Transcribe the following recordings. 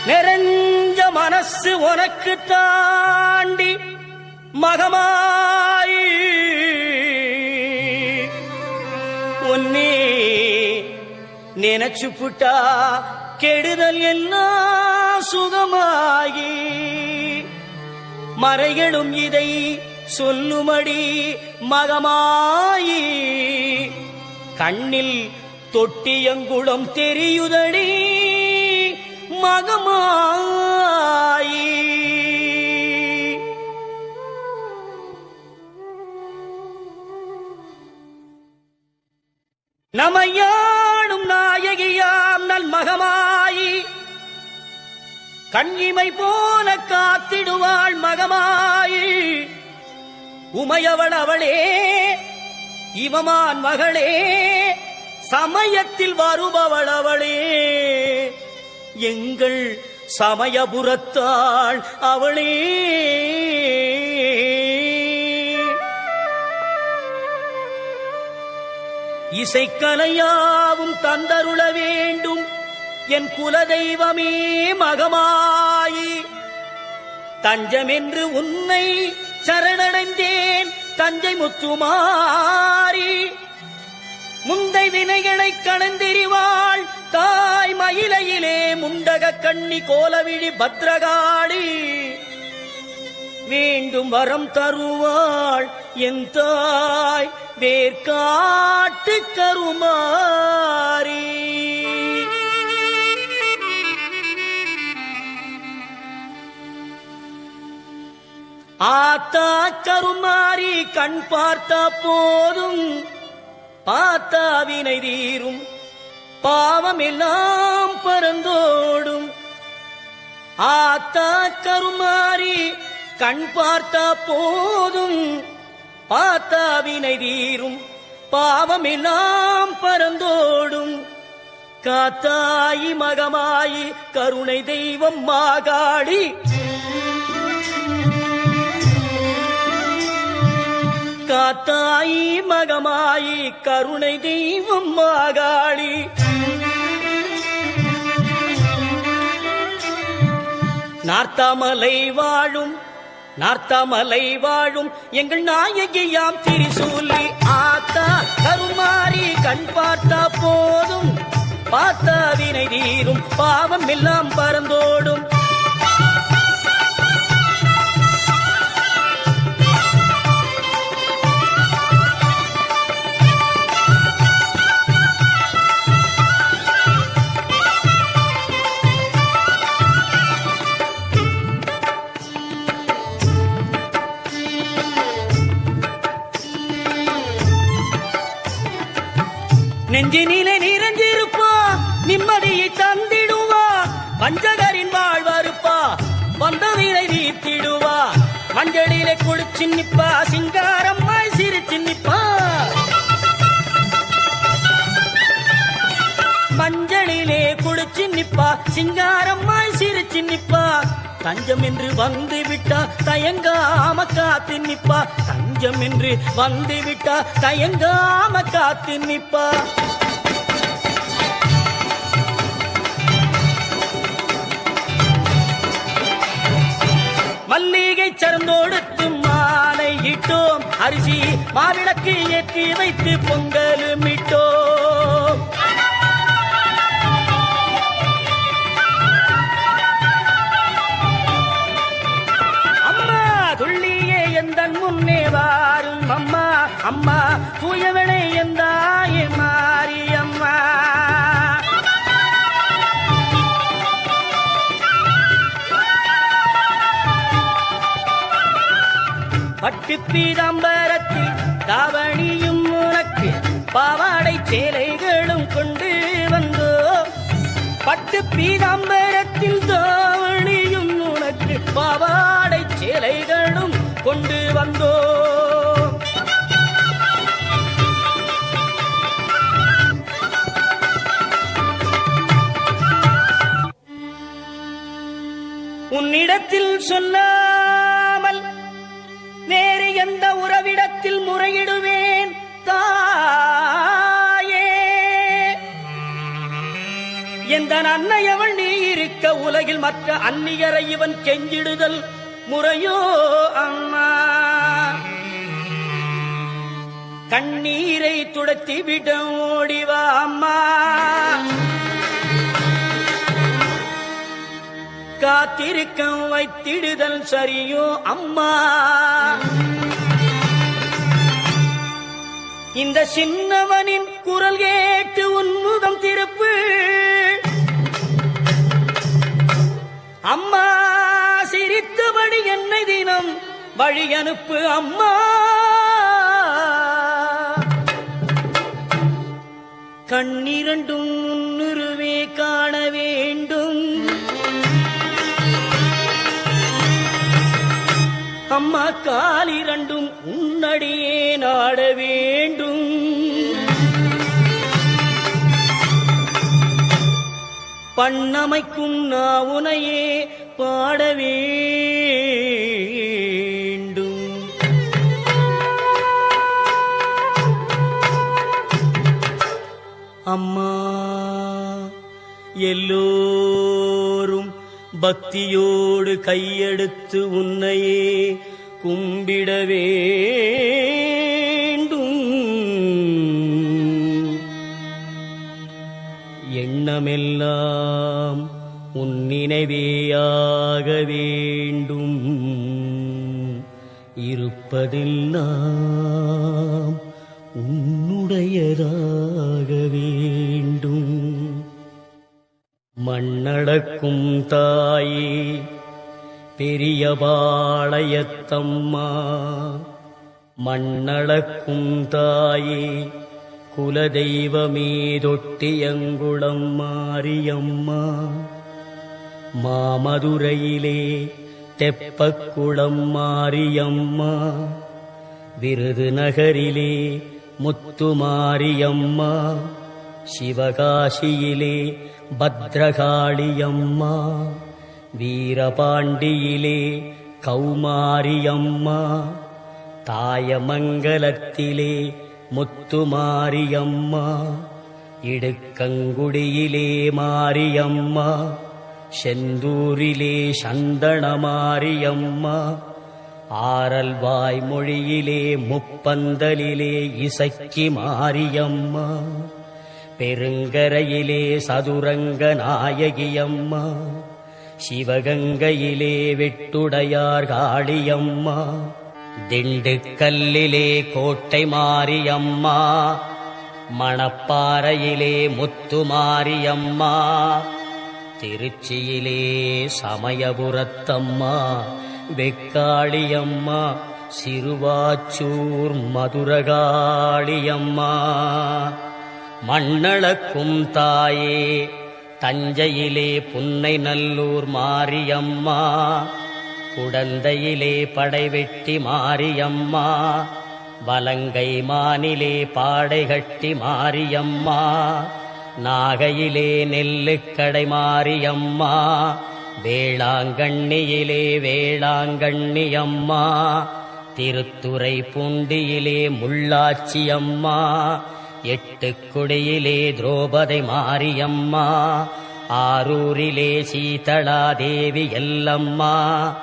நிறைஞ்ச மனசு உனக்கு தாண்டி மகமாயி உன்னே நினைச்சு புட்டா கெடுதல் எல்லாம் சுகமாகி மறைகளும் இதை சொல்லுமடி மகமாயி கண்ணில் தொட்டியங்குளம் தெரியுதடி மகமாயி நமையாடும் நாயகியாம் நல் மகமாயி கண்ணிமை போல காத்திடுவாள் மகமாயி உமையவள் அவளே இவமான் மகளே சமயத்தில் வருபவள் அவளே எங்கள் சமயபுரத்தாள் அவளே இசைக்கலையாவும் தந்தருள வேண்டும் என் குலதெய்வமே மகமாயி தஞ்சமென்று உன்னை சரணடைந்தேன் தஞ்சை முத்துமாரி முந்தை வினைகளை கணந்தெறிவாள் தாய் மயிலையிலே முண்டக கண்ணி கோலவிழி பத்ரகாளி வேண்டும் வரம் தருவாள் என் தாய் வேர்காட்டு கருமாரி ஆத்தா கருமாரி கண் பார்த்தா போதும் பார்த்தா வினை தீரும் பாவம் எல்லாம் பறந்தோடும் ஆத்தா கருமாரி கண் பார்த்தா போதும் பார்த்தா வினை தீரும் பாவம் எல்லாம் பறந்தோடும் காத்தாயி மகமாயி கருணை தெய்வம் மாகாளி காத்தாயி மகமாயி கருணை தெய்வம் மாகாளி நார்த்தாமலை வாழும் எங்கள் நாயகியாம் திரிசூலி ஆத்தா கருமாரி கண் பார்த்தா போதும் பார்த்தா வினை தீரும் பாவம் எல்லாம் பறந்தோடும் நெஞ்சினிலே நிறைஞ்சிருப்பா நிம்மதியை தந்திடுவா வஞ்சகரின் வாழ்வறுப்பா வந்தவிலை நீத்திடுவா மஞ்சளிலே குளிச்சு நிப்பா சிங்காரம்மாய் சிரிச்சு நிப்பா மஞ்சளிலே குளிச்சு நிப்பா சிங்காரம்மாய் சிரிச்சு நிப்பா தஞ்சம் என்று வந்து விட்டா தயங்காம காத்து நிப்பா தஞ்சம் என்று வந்து விட்டா தயங்காம காத்து நிப்பா மல்லிகை சரந்தோடுத்து மாலை இட்டோம் அரிசி மாவிளக்கு ஏற்றி வைத்து பொங்கலும் இட்டோம் முன்னே வாரும் அம்மா அம்மா தூயவளை எந்தாயே மாறி அம்மா பட்டு பீதாம்பரத்தில் தாவணியும் உனக்கு பாவாடை சேலைகளும் கொண்டு வந்தோ பட்டு பீதாம்பரத்தில் தாவணியும் உனக்கு பாவாடை சேலைகளும் கொண்டு வந்தோ உன்னிடத்தில் சொல்லாமல் வேறு எந்த உறவிடத்தில் முறையிடுவேன் தாயே எந்த அன்னையவள் நீ இருக்க இருக்க உலகில் மற்ற அந்நியரை இவன் கெஞ்சிடுதல் முறையோ அம்மா? கண்ணீரை துடைத்து விட ஓடிவா அம்மா. காத்திருக்க வைத்திடுதல் சரியோ அம்மா? இந்த சின்னவனின் குரல் கேட்டு உன்முகம் திருப்பு அம்மா. சிரித்தபடி என்னை தினம் வழி அனுப்பு அம்மா. கண்ணிரண்டும் முன்னுருவே காண வேண்டும் அம்மா. காலிரண்டும் உன்னடியே நாட வேண்டும். பண்ணமைக்கும் நாவுனையே பாட வேண்டும். அம்மா எல்லோரும் பக்தியோடு கையெடுத்து உன்னையே கும்பிட வேண்டும். எண்ணமெல்லாம் உன் நினைவேயாக வேண்டும். இருப்பதெல்லாம் உன்னுடையதாக வேண்டும். மண்ணடக்கும் தாயே பெரிய பாளையத்தம்மா. மண்ணளக்கும் தாயே குலதெய்வமே தொட்டியங்குளம் மாரியம்மா. மாமதுரையிலே தெப்பக்குளம் மாரியம்மா. விருதுநகரிலே முத்துமாரியம்மா. சிவகாசியிலே பத்ரகாளியம்மா. வீரபாண்டியிலே கௌமாரியம்மா. தாயமங்கலத்திலே முத்துமாரியம்மா. இடுக்கங்குடியிலே மாரியம்மா. செந்தூரிலே சந்தனமாரியம்மா. ஆரல் வாய்மொழியிலே முப்பந்தலிலே இசக்கி மாரியம்மா. பெருங்கரையிலே சதுரங்க நாயகியம்மா. சிவகங்கையிலே வெட்டுடையார் காளியம்மா. திண்டுக்கல்லிலே கோட்டை மாரியம்மா. மணப்பாறையிலே முத்துமாரியம்மா. திருச்சியிலே சமயபுரத்தம்மா வெக்காளியம்மா. சிறுவாச்சூர் மதுரகாளியம்மா. மண்ணளக்கும் தாயே தஞ்சையிலே புன்னை நல்லூர் மாரியம்மா. குடந்தையிலே படைவெட்டி மாரியம்மா. வலங்கை மானிலே பாடைகட்டி மாரியம்மா. நாகையிலே நெல்லுக்கடை மாரியம்மா. வேளாங்கண்ணியிலே வேளாங்கண்ணியம்மா. திருத்துறை பூண்டியிலே முள்ளாச்சியம்மா. எட்டுக்குடியிலே திரௌபதி மாரியம்மா. ஆரூரிலே சீதளாதேவி எல்லம்மா.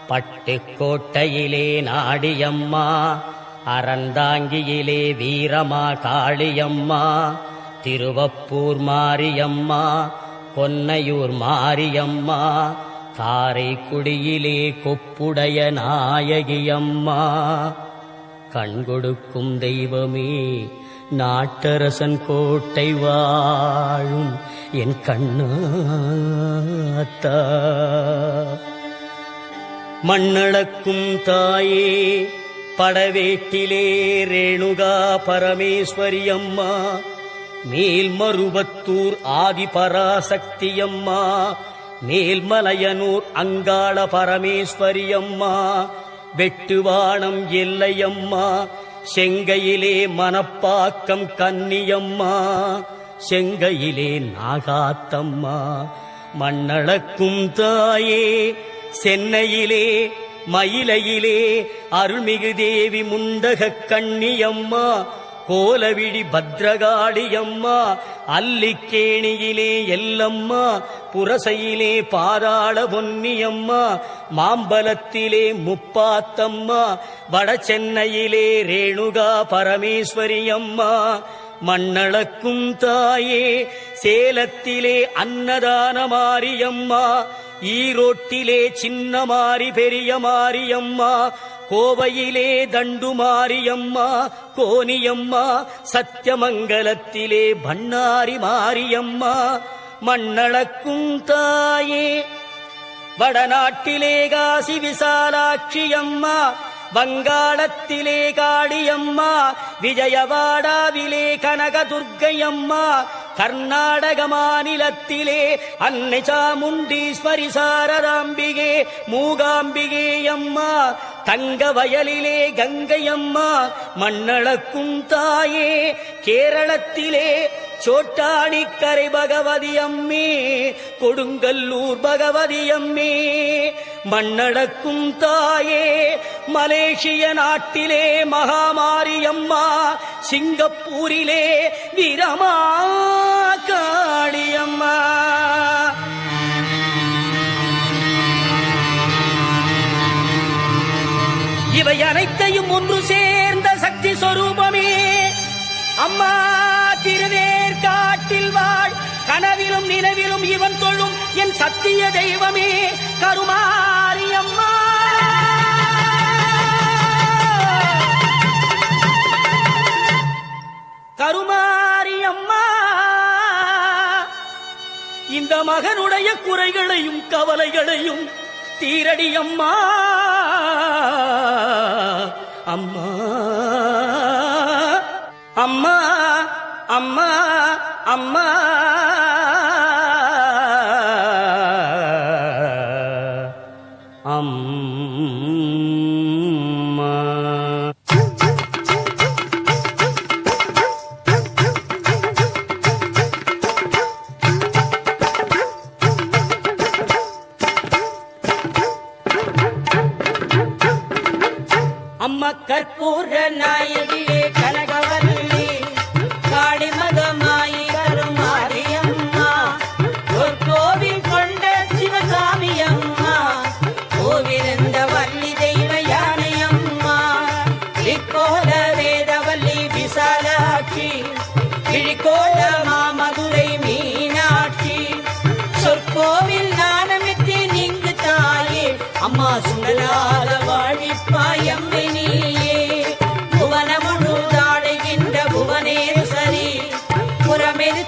பட்டுக்கோட்டையிலே நாடியம்மா. அறந்தாங்கியிலே வீரமா காளியம்மா. திருவப்பூர் மாரியம்மா. கொன்னையூர் மாரியம்மா. காரைக்குடியிலே கொப்புடைய நாயகியம்மா. கண்கொடுக்கும் தெய்வமே நாட்டரசன் கோட்டை வாழும் என் கண்ணாத்தா. மண்ணளக்கும் தாயே படவேட்டிலே ரேணுகா பரமேஸ்வரி அம்மா. மேல்மருவத்தூர் ஆதிபராசக்தியம்மா. மேல்மலையனூர் அங்காள பரமேஸ்வரி அம்மா. வெட்டுவானம் எல்லையம்மா. செங்கையிலே மணப்பாக்கம் கன்னியம்மா. செங்கையிலே நாகாத்தம்மா. மண்ணளக்கும் தாயே சென்னையிலே மயிலையிலே அருள்மிகு தேவி முண்டக கண்ணியம்மா. கோலவிழி பத்ரகாளியம்மா, அல்லிக்கேணியிலே எல்லம்மா, புரசையிலே பாதாள பொன்னியம்மா, மாம்பலத்திலே முப்பாத்தம்மா, வடசென்னையிலே ரேணுகா பரமேஸ்வரியம்மா, மண்ணளக்கும் தாயே சேலத்திலே அன்னதான மாரியம்மா, ஈரோட்டிலே சின்ன மாரி பெரிய மாரியம்மா, கோவையிலே தண்டு மாரியம்மா, கோனியம்மா, சத்தியமங்கலத்திலே பண்ணாரி மாரியம்மா, மண்ணளக்கும் தாயே வடநாட்டிலே காசி விசாலாட்சியம்மா, வங்காளத்திலே காளியம்மா, விஜயவாடாவிலே கனகதுர்க்கையம்மா, கர்நாடக மாநிலத்திலே அன்னை சாமுண்டீஸ்வரி சாரதாம்பிகே மூகாம்பிகேயம்மா, தங்க வயலிலே கங்கையம்மா, மண்ணளக்கும் தாயே கேரளத்திலே சோட்டாணிக்கரை பகவதி அம்மே, கொடுங்கல்லூர் பகவதி அம்மே, மண்ணடக்கும் தாயே மலேசிய நாட்டிலே மகாமாரியம்மா, சிங்கப்பூரிலே வீரமா காளியம்மா. இவை அனைத்தையும் ஒன்று சேர்ந்த சக்தி சொரூபமே அம்மா திருவேற்காட்டில் வாழ், கனவிலும் நினைவிலும் இவன் தொழும் என் சத்திய தெய்வமே கருமாரியம்மா. கருமாரியம்மா, இந்த மகனுடைய குறைகளையும் கவலைகளையும் தீரடியம்மா. அம்மா அம்மா அம்மா அம்மா அம்மா. அம்மா கற்பூர நாயகியே கனகவல்லி, காளிமகமாயி கருமாரியம்மா, ஒரு கோவில் கொண்ட சிவகாமி அம்மா, கோவிலிருந்த வள்ளி தெய்வ யானையம்மா, இக்கோல வேதவல்லி விசாலாட்சி, கிழிக்கோல மாமதுரை மீனாட்சி, சொற்கோவில் நாணமித்து நீங்கு தாயே அம்மா சுடலாத வாழிப்பாயம்மை நீயே, புவனமுழு தாடுகின்ற புவனேஸ்வரி புறமெது